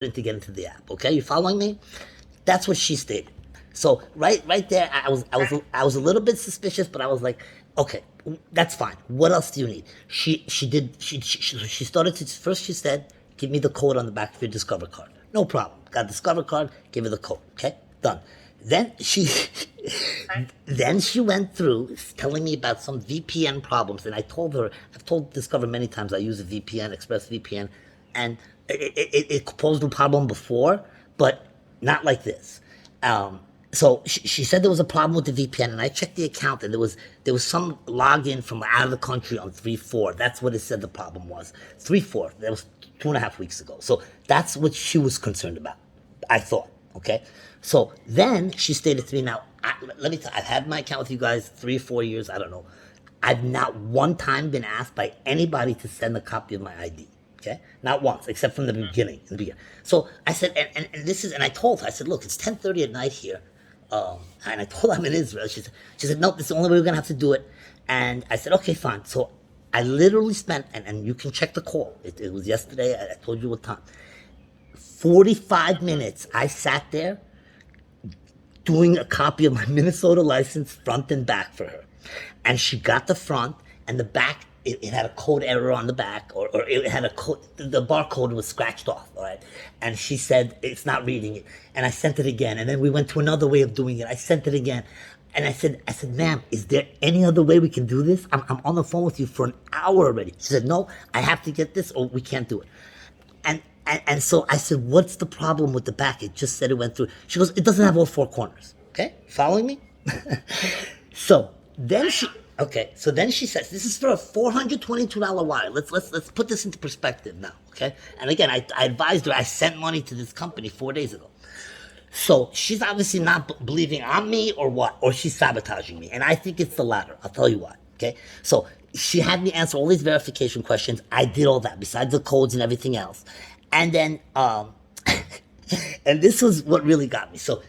to get into the app. Okay, you following me? That's what she stated. So right there, I was a little bit suspicious, but I was like, okay, that's fine. What else do you need? She started to first. She said, give me the code on the back of your Discover card. No problem. Got Discover card. Give her the code. Okay, done. Then she then she went through telling me about some VPN problems, and I told her, I've told Discover many times I use a VPN, ExpressVPN, and it posed a problem before, but not like this. So she said there was a problem with the VPN, and I checked the account, and there was some login from out of the country on 3/4. That's what it said the problem was. 3/4. That was 2.5 weeks ago. So that's what she was concerned about. I thought. Okay. So then she stated to me, now, let me tell you, I've had my account with you guys 3 or 4 years. I don't know. I've not one time been asked by anybody to send a copy of my ID. Okay, not once, except from the beginning. In the beginning. So I said, and this is, and I told her, I said, look, it's 10:30 at night here, and I told her I'm in Israel. She said, nope, this is the only way we're gonna have to do it. And I said, okay, fine. So I literally spent, and you can check the call. It was yesterday. I told you what time. 45 minutes. I sat there doing a copy of my Minnesota license front and back for her. And she got the front, and the back, it had a code error on the back, or it had a code, the barcode was scratched off, all right? And she said, it's not reading it. And I sent it again, and then we went to another way of doing it. I sent it again. And I said, ma'am, is there any other way we can do this? I'm on the phone with you for an hour already. She said, no, I have to get this, or we can't do it. And so I said, what's the problem with the back? It just said it went through. She goes, it doesn't have all four corners. Okay, following me? So then she says, this is for a $422 wire. Let's put this into perspective now, okay? And again, I advised her, I sent money to this company 4 days ago. So she's obviously not believing on me, or what, or she's sabotaging me. And I think it's the latter. I'll tell you why, okay? So she had me answer all these verification questions. I did all that, besides the codes and everything else. And then, and this was what really got me. So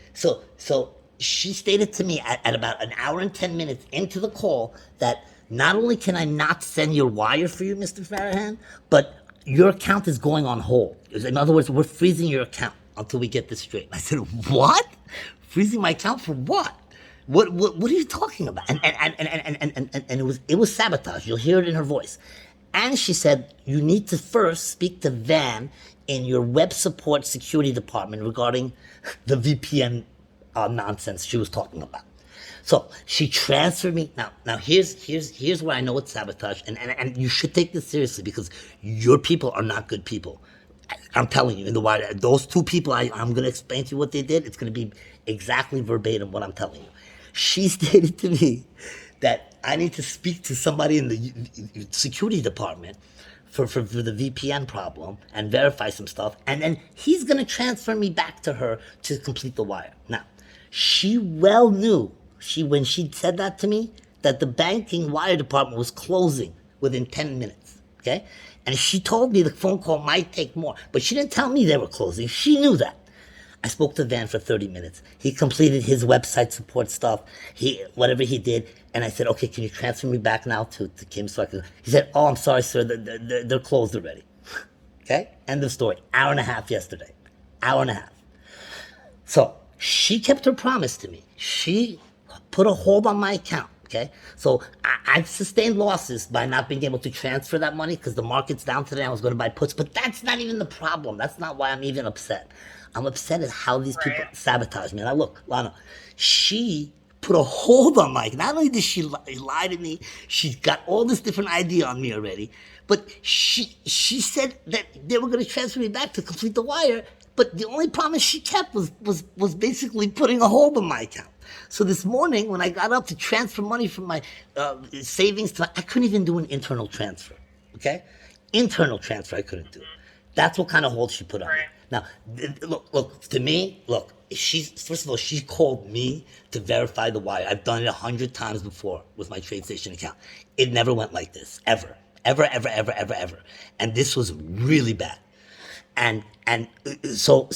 she stated to me at about an hour and 10 minutes into the call that not only can I not send your wire for you, Mr. Farrahan, but your account is going on hold. In other words, we're freezing your account until we get this straight. I said, what? Freezing my account for what? What are you talking about? And it was sabotage. You'll hear it in her voice. And she said, you need to first speak to Van in your web support security department regarding the VPN nonsense she was talking about. So she transferred me. Now here's where I know it's sabotage, and you should take this seriously, because your people are not good people. I'm telling you, in the wire, those two people, I'm going to explain to you what they did. It's going to be exactly verbatim what I'm telling you. She stated to me that I need to speak to somebody in the security department for the VPN problem and verify some stuff, and then he's going to transfer me back to her to complete the wire. Now, she well knew, when she said that to me, that the banking wire department was closing within 10 minutes, okay? And she told me the phone call might take more, but she didn't tell me they were closing. She knew that. I spoke to Van for 30 minutes. He completed his website support stuff, whatever he did, and I said, okay, can you transfer me back now to Kim so I can... He said, oh, I'm sorry, sir, they're closed already. Okay? End of story. Hour and a half yesterday. Hour and a half. So she kept her promise to me. She put a hold on my account. Okay, so I've sustained losses by not being able to transfer that money because the market's down today. I was going to buy puts, but that's not even the problem. That's not why I'm even upset. I'm upset at how these people sabotage me. Now look, Lana, she put a hold on my. Not only did she lie to me, she's got all this different idea on me already. But she said that they were going to transfer me back to complete the wire. But the only promise she kept was basically putting a hold on my account. So this morning, when I got up to transfer money from my savings I couldn't even do an internal transfer, okay? Internal transfer, I couldn't do. That's what kind of hold she put on me. Now, look, to me, first of all, she called me to verify the wire. I've done it 100 times before with my TradeStation account. It never went like this, ever. Ever. And this was really bad. And so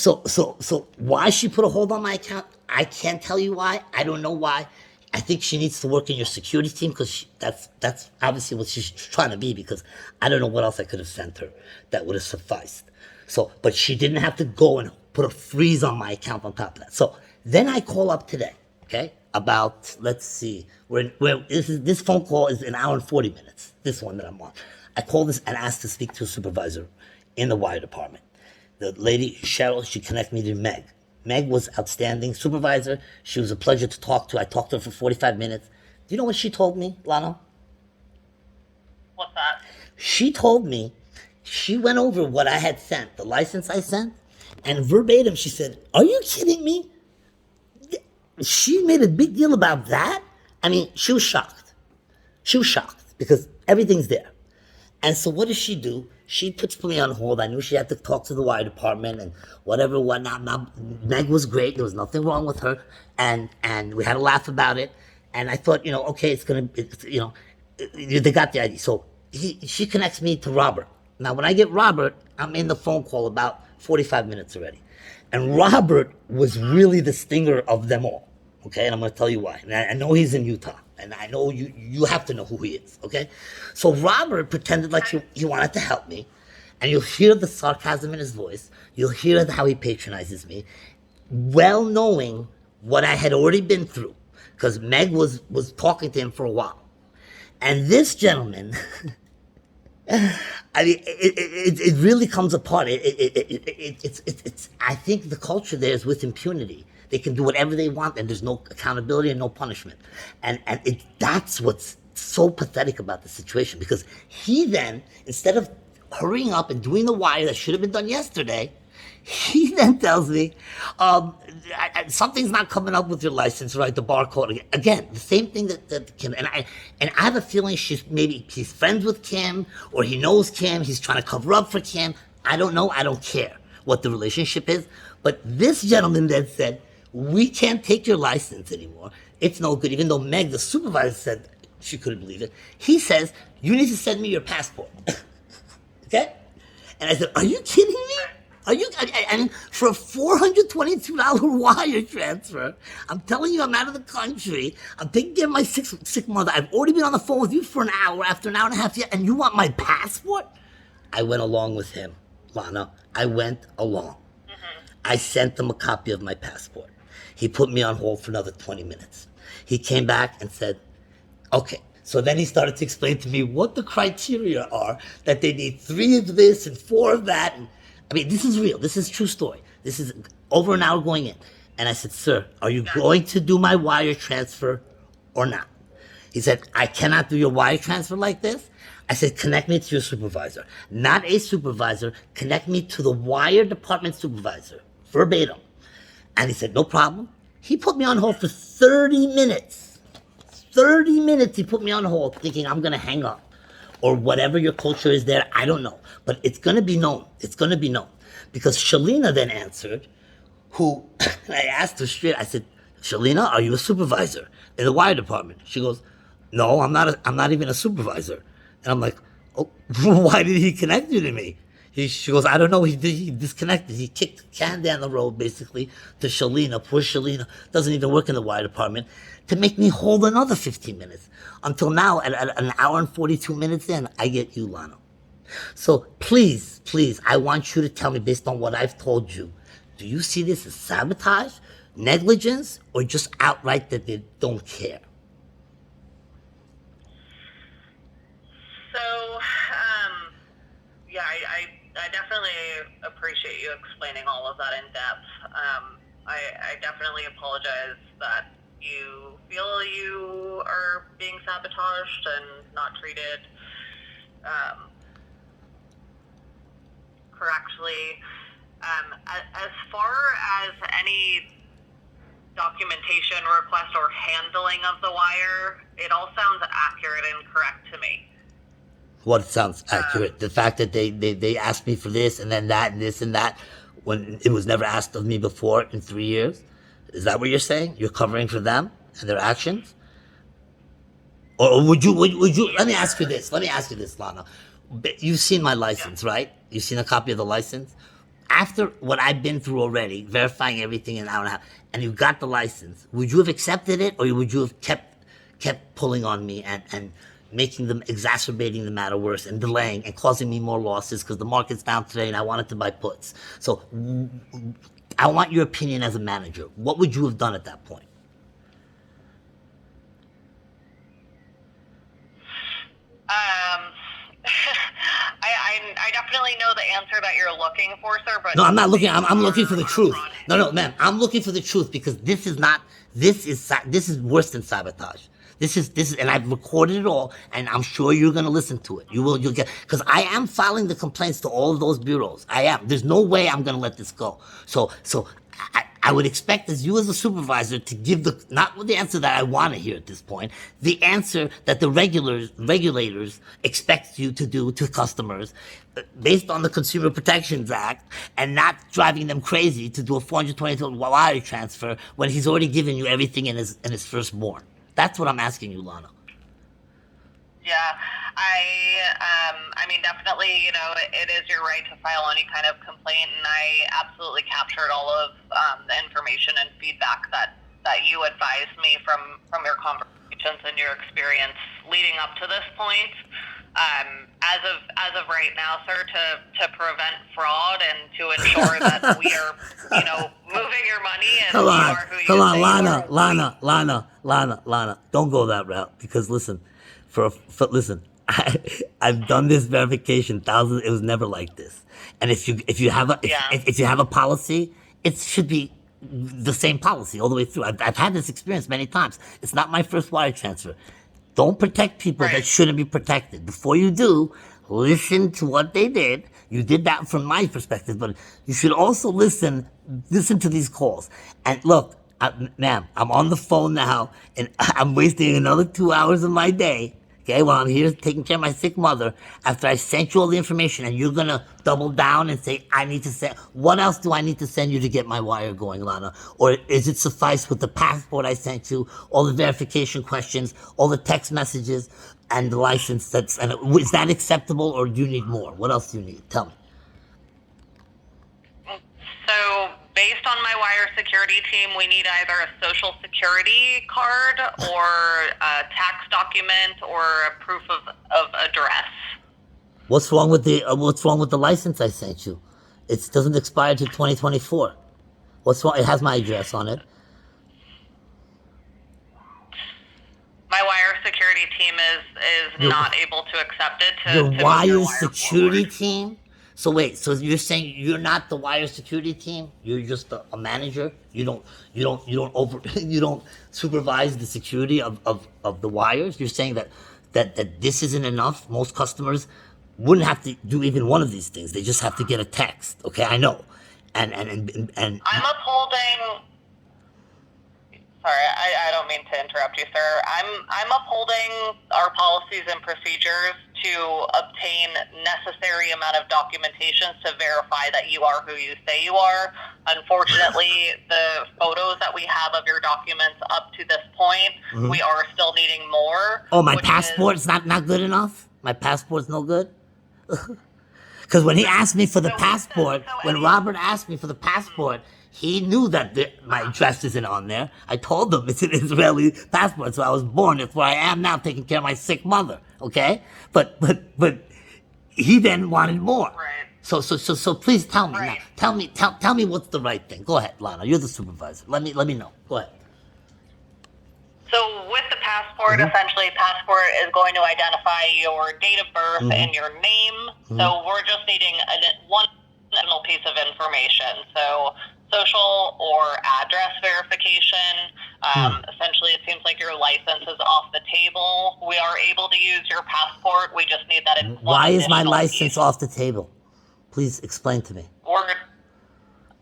why she put a hold on my account, I can't tell you why. I don't know why. I think she needs to work in your security team, because that's obviously what she's trying to be, because I don't know what else I could have sent her that would have sufficed. So, but she didn't have to go and put a freeze on my account on top of that. So then I call up today, okay? About, let's see, this phone call is an hour and 40 minutes, this one that I'm on. I called this and asked to speak to a supervisor in the wire department. The lady, Cheryl, she connected me to Meg. Meg was outstanding supervisor. She was a pleasure to talk to. I talked to her for 45 minutes. Do you know what she told me, Lana? What's that? She told me she went over what I had sent, the license I sent, and verbatim she said, "Are you kidding me?" She made a big deal about that. I mean, she was shocked. She was shocked because everything's there. And so what does she do? She puts me on hold. I knew she had to talk to the wire department and whatever, whatnot. Now, Meg was great. There was nothing wrong with her. And we had a laugh about it. And I thought, okay, they got the idea. So she connects me to Robert. Now, when I get Robert, I'm in the phone call about 45 minutes already. And Robert was really the stinger of them all. Okay, and I'm going to tell you why. And I know he's in Utah, and I know you have to know who he is, okay? So Robert pretended like he wanted to help me, and you'll hear the sarcasm in his voice. You'll hear how he patronizes me, well knowing what I had already been through, because Meg was talking to him for a while. And this gentleman, I mean, it really comes apart. It's. I think the culture there is with impunity. They can do whatever they want, and there's no accountability and no punishment. And that's what's so pathetic about the situation, because he then, instead of hurrying up and doing the wire that should have been done yesterday, he then tells me, something's not coming up with your license, right? The barcode again, the same thing that Kim and I have a feeling he's friends with Kim, or he knows Kim. He's trying to cover up for Kim. I don't know. I don't care what the relationship is. But this gentleman then said, "We can't take your license anymore. It's no good." Even though Meg, the supervisor, said she couldn't believe it. He says, "You need to send me your passport." Okay? And I said, "Are you kidding me? Are you?" I mean, for a $422 wire transfer, I'm telling you, I'm out of the country. I'm taking care of my sick mother. I've already been on the phone with you for an hour, after an hour and a half, and you want my passport? I went along with him, Lana. I went along. I sent him a copy of my passport. He put me on hold for another 20 minutes. He came back and said, "Okay." So then he started to explain to me what the criteria are, that they need 3 of this and 4 of that. And I mean, this is real. This is a true story. This is over an hour going in. And I said, "Sir, are you going to do my wire transfer or not?" He said, "I cannot do your wire transfer like this." I said, "Connect me to your supervisor." Not a supervisor. Connect me to the wire department supervisor. Verbatim. And he said, "No problem." He put me on hold for 30 minutes. 30 minutes he put me on hold, thinking I'm going to hang up. Or whatever your culture is there, I don't know. But it's going to be known. It's going to be known. Because Shalina then answered, who, I asked her straight, I said, "Shalina, are you a supervisor in the wire department?" She goes, "No, I'm not even a supervisor." And I'm like, "Oh, why did he connect you to me?" She goes, "I don't know. He disconnected. He kicked the can down the road, basically, to Shalina. Poor Shalina doesn't even work in the wire department, to make me hold another 15 minutes. Until now, at an hour and 42 minutes in, I get you, Lana. So please, I want you to tell me, based on what I've told you, do you see this as sabotage, negligence, or just outright that they don't care?" So, yeah, I definitely appreciate you explaining all of that in depth. I definitely apologize that you feel you are being sabotaged and not treated correctly. As far as any documentation request or handling of the wire, it all sounds accurate and correct to me. What sounds accurate? The fact that they asked me for this and then that and this and that, when it was never asked of me before in 3 years? Is that what you're saying? You're covering for them and their actions? Or would you, let me ask you this, Lana. You've seen my license, right? You've seen a copy of the license? After what I've been through already, verifying everything in an hour and a half, and you got the license, would you have accepted it, or would you have kept pulling on me and making them, exacerbating the matter worse and delaying and causing me more losses because the market's down today and I wanted to buy puts. So I want your opinion as a manager. What would you have done at that point? I definitely know the answer that you're looking for, sir. But No, I'm not looking. I'm looking for the truth. No, ma'am. I'm looking for the truth because this is not. This is worse than sabotage. This is, and I've recorded it all, and I'm sure you're gonna listen to it. You'll get, because I am filing the complaints to all of those bureaus. I am. There's no way I'm gonna let this go. So I would expect as you as a supervisor to give not the answer that I want to hear at this point, the answer that the regulators expect you to do to customers based on the Consumer Protections Act and not driving them crazy to do a $420 wire transfer when he's already given you everything in his firstborn. That's what I'm asking you, Lana. Yeah, I mean, definitely, you know, it is your right to file any kind of complaint, and I absolutely captured all of the information and feedback that you advised me from your conversations and your experience leading up to this point. As of right now, sir, to prevent fraud and to ensure that we are, you know, moving your money and Come you on, are who you say Lana. Don't go that route because listen, listen, I've done this verification thousands. It was never like this. And if you have a policy, it should be the same policy all the way through. I've had this experience many times. It's not my first wire transfer. Don't protect people that shouldn't be protected. Before you do, listen to what they did. You did that from my perspective, but you should also listen to these calls. And look, ma'am, I'm on the phone now, and I'm wasting another 2 hours of my day, okay, while I'm here taking care of my sick mother, after I sent you all the information, and you're gonna double down and say, I need to send, what else do I need to send you to get my wire going, Lana? Or is it suffice with the passport I sent you, all the verification questions, all the text messages, and the license is that acceptable, or do you need more? What else do you need? Tell me. So, based on my wire security team, we need either a social security card or a tax document or a proof of address. What's wrong with the license I sent you? It doesn't expire till 2024. What's wrong? It has my address on it. My wire security team is not able to accept it. Your wire security team? So wait, so you're saying you're not the wire security team? You're just a manager? You don't supervise the security of the wires? You're saying that this isn't enough? Most customers wouldn't have to do even one of these things. They just have to get a text. Okay, I know. And I'm upholding. Sorry, I don't mean to interrupt you, sir. I'm upholding our policies and procedures to obtain necessary amount of documentation to verify that you are who you say you are. Unfortunately, the photos that we have of your documents up to this point, we are still needing more. Oh, my passport's not good enough? My passport's no good? Because when he asked me for the passport, when Robert asked me for the passport, he knew that my address isn't on there. I told him it's an Israeli passport, so I was born. It's where I am now, taking care of my sick mother. Okay, but he then wanted more. Right. So please tell me Right. now. Tell me what's the right thing. Go ahead, Lana. You're the supervisor. Let me know. Go ahead. So with the passport, essentially, passport is going to identify your date of birth and your name. So we're just needing one additional piece of information. So social or address verification. Essentially, it seems like your license is off the table. We are able to use your passport. We just need that. Why is my license off the table? Please explain to me.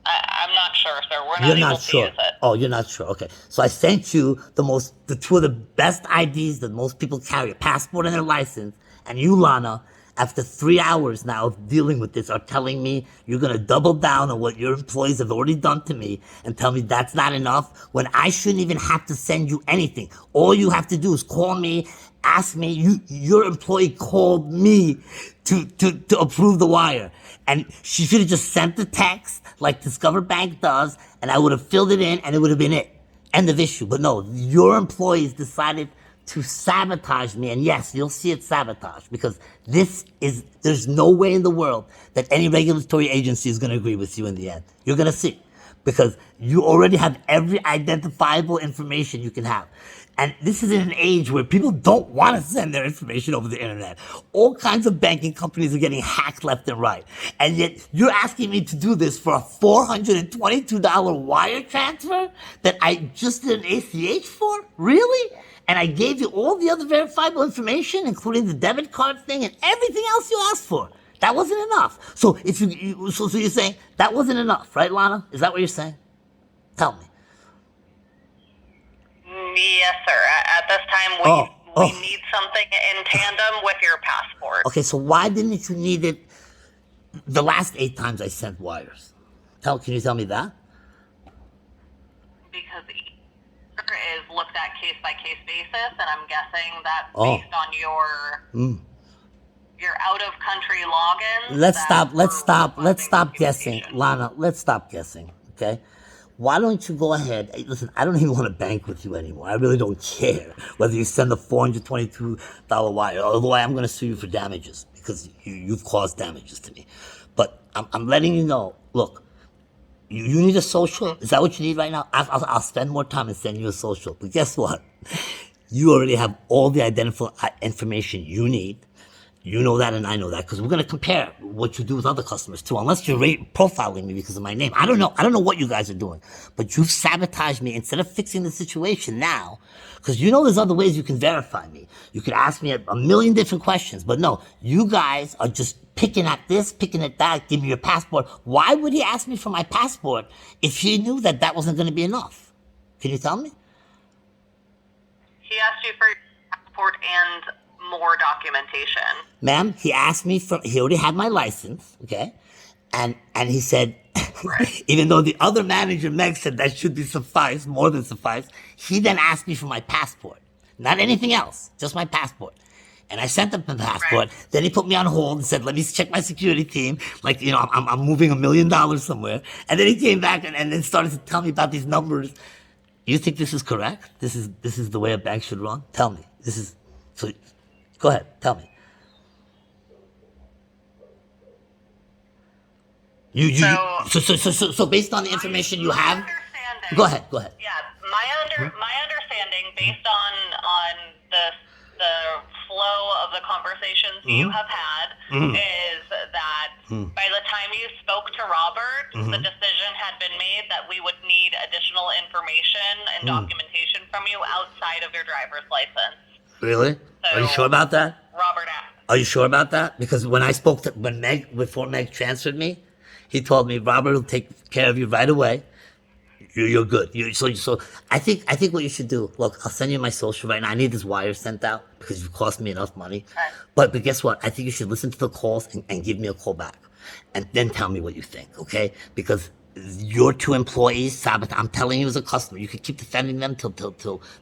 I'm not sure, sir. We're You're not not able sure. to use it. Oh, you're not sure. Okay. So I sent you the two of the best IDs that most people carry, a passport and their license. And you, Lana, after 3 hours now of dealing with this, are telling me you're going to double down on what your employees have already done to me and tell me that's not enough when I shouldn't even have to send you anything. All you have to do is call me, ask me. Your employee called me to approve the wire. And she should have just sent the text like Discover Bank does, and I would have filled it in, and it would have been it. End of issue. But no, your employees decided to sabotage me. And yes, you'll see it sabotage because there's no way in the world that any regulatory agency is going to agree with you in the end. You're going to see because you already have every identifiable information you can have. And this is in an age where people don't want to send their information over the internet. All kinds of banking companies are getting hacked left and right. And yet you're asking me to do this for a $422 wire transfer that I just did an ACH for? Really? And I gave you all the other verifiable information, including the debit card thing and everything else you asked for. That wasn't enough. So if so you're saying that wasn't enough, right, Lana? Is that what you're saying? Tell me. Yes, sir. At this time, we need something in tandem with your passport. Okay, so why didn't you need it the last 8 times I sent wires? Can you tell me that? Because each is looked at case by case basis, and I'm guessing that based on your out of country logins. Let's stop guessing, Lana. Let's stop guessing. Okay. Why don't you go ahead? Hey, listen, I don't even want to bank with you anymore. I really don't care whether you send a $422 wire. Although I am going to sue you for damages because you've caused damages to me. But I'm letting you know. Look, you need a social. Is that what you need right now? I'll spend more time and send you a social. But guess what? You already have all the identifiable information you need. You know that and I know that because we're going to compare what you do with other customers too, unless you're profiling me because of my name. I don't know. I don't know what you guys are doing, but you've sabotaged me instead of fixing the situation now because you know there's other ways you can verify me. You could ask me a million different questions, but no, you guys are just picking at this, picking at that, give me your passport. Why would he ask me for my passport if he knew that that wasn't going to be enough? Can you tell me? He asked you for your passport and more documentation. Ma'am, he asked me he already had my license, okay? And he said, right. Even though the other manager, Meg, said that should be more than suffice, he then asked me for my passport. Not anything else, just my passport. And I sent him the passport. Right. Then he put me on hold and said, let me check my security team. Like, I'm moving $1 million somewhere. And then he came back and then started to tell me about these numbers. You think this is correct? This is the way a bank should run? Tell me. So go ahead, tell me. So based on the information you have, go ahead. Yeah, my understanding, based on the flow of the conversations you have had, is that by the time you spoke to Robert, the decision had been made that we would need additional information and documentation from you outside of your driver's license. Really? So, are you sure about that? Robert asked. Are you sure about that? Because when I spoke before Meg transferred me, he told me Robert will take care of you right away. You're good. So I think what you should do. Look, I'll send you my social right now. I need this wire sent out because you've cost me enough money. Right. But guess what? I think you should listen to the calls and give me a call back, and then tell me what you think. Okay? Because your 2 employees sabotage. I'm telling you as a customer, you could keep defending them till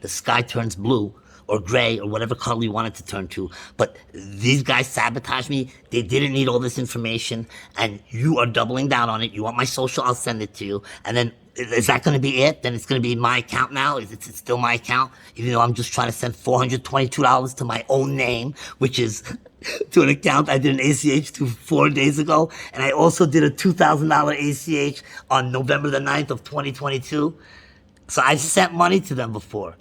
the sky turns blue or gray or whatever color you want it to turn to. But these guys sabotaged me. They didn't need all this information, and you are doubling down on it. You want my social? I'll send it to you. And then is that going to be it? Then it's going to be my account now? Is it still my account? Even though I'm just trying to send $422 to my own name, which is to an account I did an ACH to 4 days ago. And I also did a $2,000 ACH on November the 9th of 2022. So I've sent money to them before.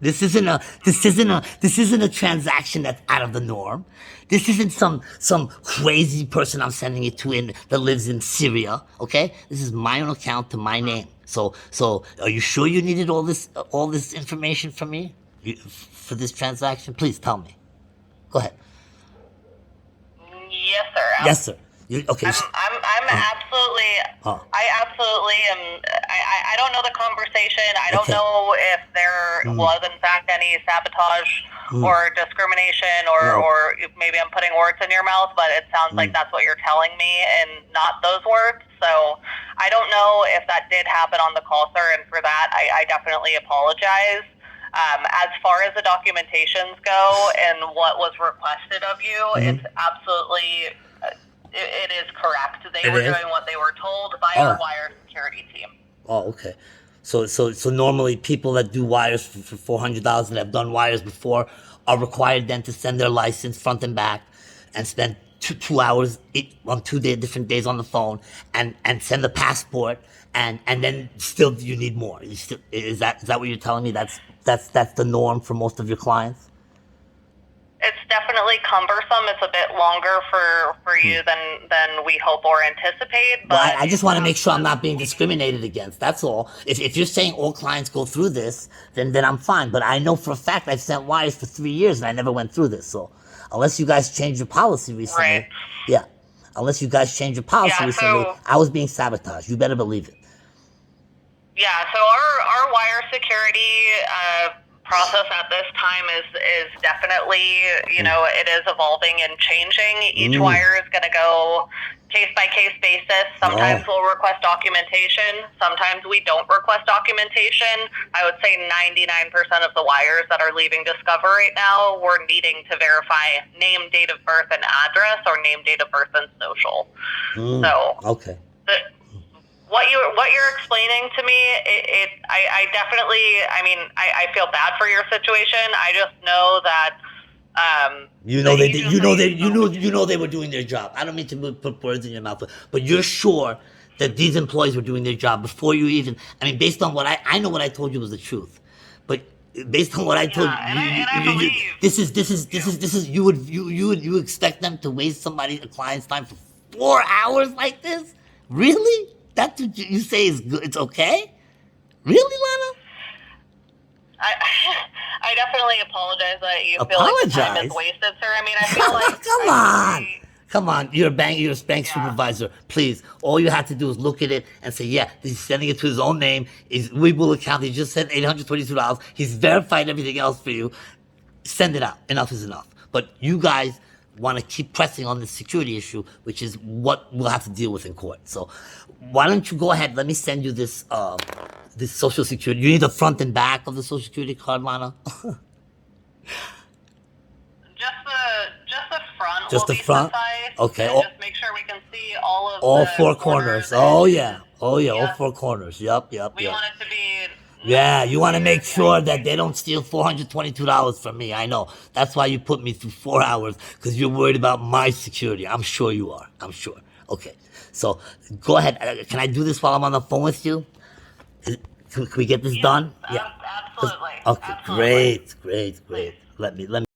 This isn't a transaction that's out of the norm. This isn't some crazy person I'm sending it to that lives in Syria. Okay, this is my own account to my name. So are you sure you needed all this information from me for this transaction? Please tell me. Go ahead. Yes, sir. Yes, sir. Okay. I'm absolutely. I absolutely am. I don't know the conversation. I don't know if there was in fact any sabotage or discrimination or maybe I'm putting words in your mouth, but it sounds like that's what you're telling me and not those words. So I don't know if that did happen on the call, sir, and for that I definitely apologize. As far as the documentations go and what was requested of you, it's absolutely. It is correct. They were doing what they were told by our wire security team. Oh, okay. So normally people that do wires for $400 that have done wires before are required then to send their license front and back and spend two hours on different days on the phone and send the passport and then still you need more. Is that what you're telling me? That's the norm for most of your clients? It's definitely cumbersome. It's a bit longer for you than we hope or anticipate. But Well, I just want to make sure I'm not being discriminated against. That's all. If you're saying all clients go through this, then I'm fine. But I know for a fact I've sent wires for 3 years and I never went through this. So unless you guys changed your policy recently, Right. yeah. Unless you guys changed your policy Yeah, recently, so- I was being sabotaged. You better believe it. Yeah, so our wire security process at this time is definitely, it is evolving and changing. Each wire is going to go case by case basis. Sometimes we'll request documentation. Sometimes we don't request documentation. I would say 99% of the wires that are leaving Discover right now, we're needing to verify name, date of birth, and address, or name, date of birth, and social. So Okay. what you're explaining to me, I definitely, I feel bad for your situation. I just know that, You know they were doing their job. I don't mean to put words in your mouth, but you're sure that these employees were doing their job before you even. I mean, based on what I know, what I told you was the truth, but based on what I told I you, believe this is you expect them to waste a client's time for 4 hours like this? Really? That's what you say is good? It's okay? Really, Lana? I definitely apologize that you feel like the time is wasted, sir. I mean, I feel like Come on, you're a bank supervisor. Please, all you have to do is look at it and say, yeah, he's sending it to his own name. His Webull account, he just sent $822. He's verified everything else for you. Send it out. Enough is enough. But you guys want to keep pressing on the security issue, which is what we'll have to deal with in court. So why don't you go ahead? Let me send you this this Social Security. You need the front and back of the Social Security card, Lana? just the front. Just will the be front? suffice, Okay. and just make sure we can see all the four corners. Oh yeah. All 4 corners. Yup. We want it to be. Yeah, you want to make sure that they don't steal $422 from me. I know. That's why you put me through 4 hours, because you're worried about my security. I'm sure you are. I'm sure. Okay. So go ahead. Can I do this while I'm on the phone with you? Can we get this done? Absolutely. Okay. Absolutely. Great. Let me